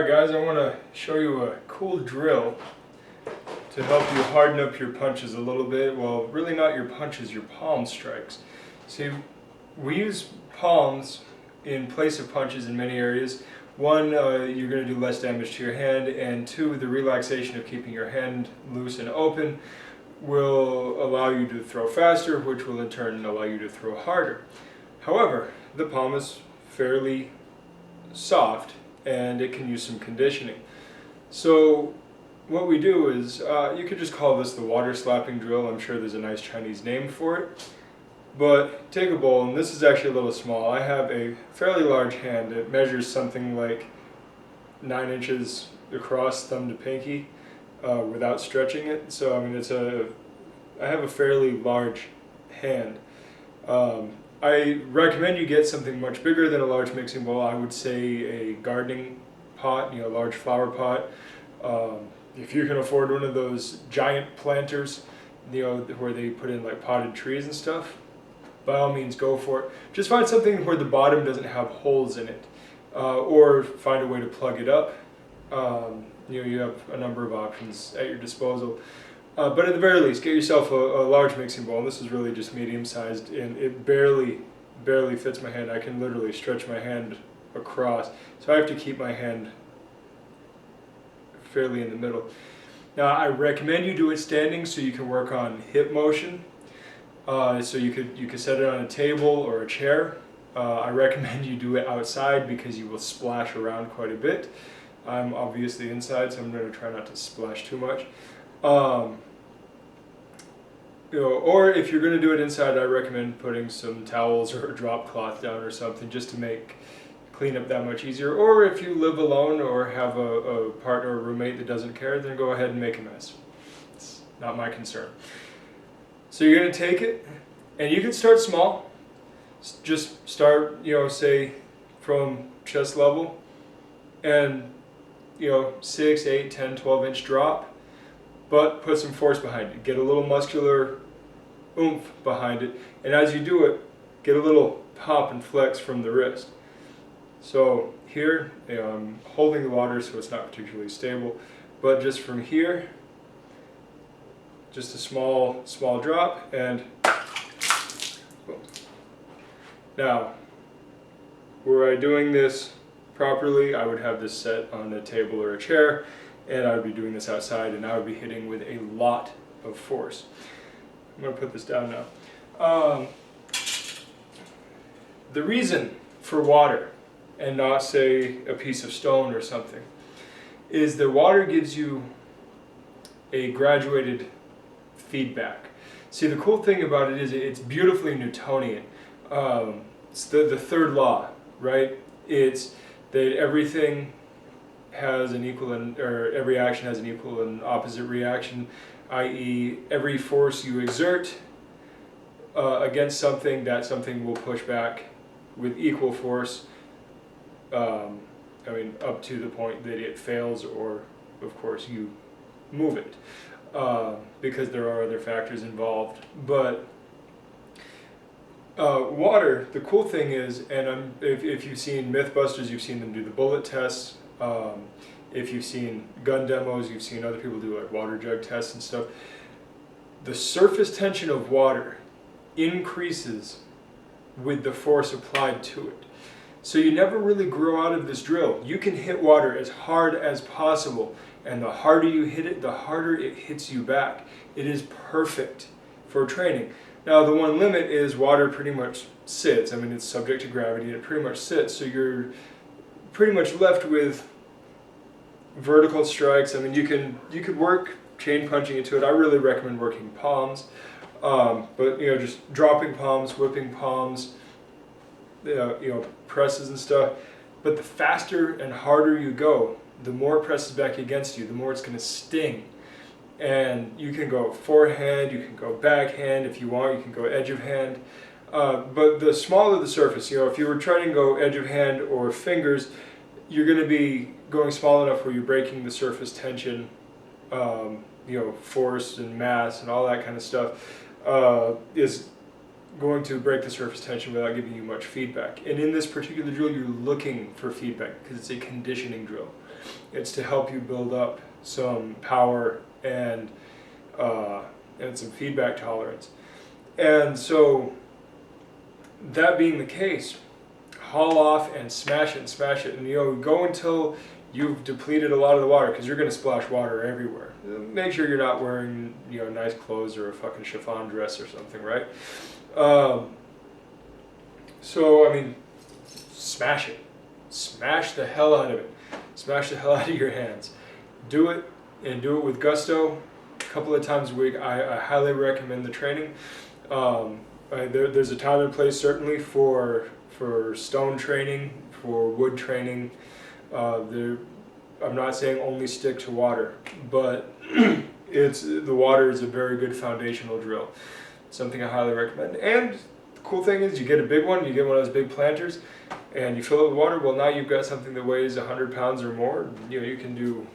guys, I want to show you a cool drill to help you harden up your punches a little bit. Well, really not your punches, your palm strikes. See, we use palms in place of punches in many areas. One, you're going to do less damage to your hand, and two, the relaxation of keeping your hand loose and open will allow you to throw faster, which will in turn allow you to throw harder. However, the palm is fairly soft and it can use some conditioning. So what we do is, you could just call this the water slapping drill. I'm sure there's a nice Chinese name for it. But take a bowl, and this is actually a little small. I have a fairly large hand. It measures something like 9 inches across, thumb to pinky, without stretching it. So I mean, I have a fairly large hand. I recommend you get something much bigger than a large mixing bowl. I would say a gardening pot, a large flower pot. If you can afford one of those giant planters, where they put in like potted trees and stuff, by all means go for it. Just find something where the bottom doesn't have holes in it, or find a way to plug it up. You have a number of options at your disposal. But at the very least, get yourself a large mixing bowl. This is really just medium sized, and it barely fits my hand. I can literally stretch my hand across, so I have to keep my hand fairly in the middle. Now I recommend you do it standing so you can work on hip motion. So you could set it on a table or a chair. I recommend you do it outside because you will splash around quite a bit. I'm obviously inside, so I'm going to try not to splash too much. Or if you're going to do it inside, I recommend putting some towels or a drop cloth down or something just to make cleanup that much easier. Or if you live alone or have a partner or roommate that doesn't care, then go ahead and make a mess. It's not my concern. So you're going to take it, and you can start small. Just start, say from chest level, and 6, 8, 10, 12-inch drop, but put some force behind it. Get a little muscular oomph behind it, and as you do it, get a little pop and flex from the wrist. So here, I'm holding the water so it's not particularly stable, but just from here, just a small drop, and boom. Now, were I doing this properly, I would have this set on a table or a chair, and I would be doing this outside, and I would be hitting with a lot of force. I'm going to put this down now. The reason for water, and not say a piece of stone or something, is that water gives you a graduated feedback. See, the cool thing about it is it's beautifully Newtonian. It's the third law, right? It's that everything has an equal or every action has an equal and opposite reaction, i.e. every force you exert against something, that something will push back with equal force, up to the point that it fails, or of course you move it, because there are other factors involved. But water, the cool thing is, and if you've seen Mythbusters, you've seen them do the bullet tests. If you've seen gun demos, you've seen other people do like water jug tests and stuff. The surface tension of water increases with the force applied to it. So you never really grow out of this drill. You can hit water as hard as possible, and the harder you hit it, the harder it hits you back. It is perfect for training. Now the one limit is water pretty much sits. It's subject to gravity, and it pretty much sits. So you're pretty much left with vertical strikes. You could work chain punching into it. I really recommend working palms, but just dropping palms, whipping palms, presses and stuff. But the faster and harder you go, the more it presses back against you, the more it's going to sting. And you can go forehand, you can go backhand. If you want, you can go edge of hand. But the smaller the surface, if you were trying to go edge of hand or fingers, you're going to be going small enough where you're breaking the surface tension, force and mass and all that kind of stuff is going to break the surface tension without giving you much feedback. And in this particular drill, you're looking for feedback because it's a conditioning drill. It's to help you build up some power and some feedback tolerance. And so, that being the case, haul off and smash it and smash it, and go until you've depleted a lot of the water, because you're going to splash water everywhere. Make sure you're not wearing nice clothes or a fucking chiffon dress or something, right? So I mean, smash it, smash the hell out of it, smash the hell out of your hands. Do it, and do it with gusto. A couple of times a week. I highly recommend the training. There's a time and place certainly for stone training, for wood training. I'm not saying only stick to water, but the water is a very good foundational drill. Something I highly recommend. And the cool thing is, you get a big one, you get one of those big planters, and you fill it with water. Well, now you've got something that weighs 100 pounds or more. You can do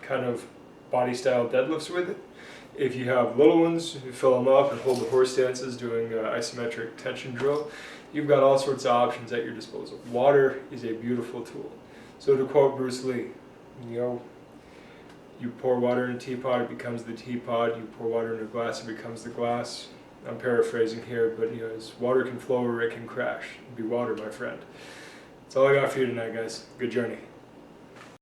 kind of body style deadlifts with it. If you have little ones, you fill them up and hold the horse stances doing isometric tension drill. You've got all sorts of options at your disposal. Water is a beautiful tool. So to quote Bruce Lee, you pour water in a teapot, it becomes the teapot. You pour water in a glass, it becomes the glass. I'm paraphrasing here, but as water can flow or it can crash. Be water, my friend. That's all I got for you tonight, guys. Good journey.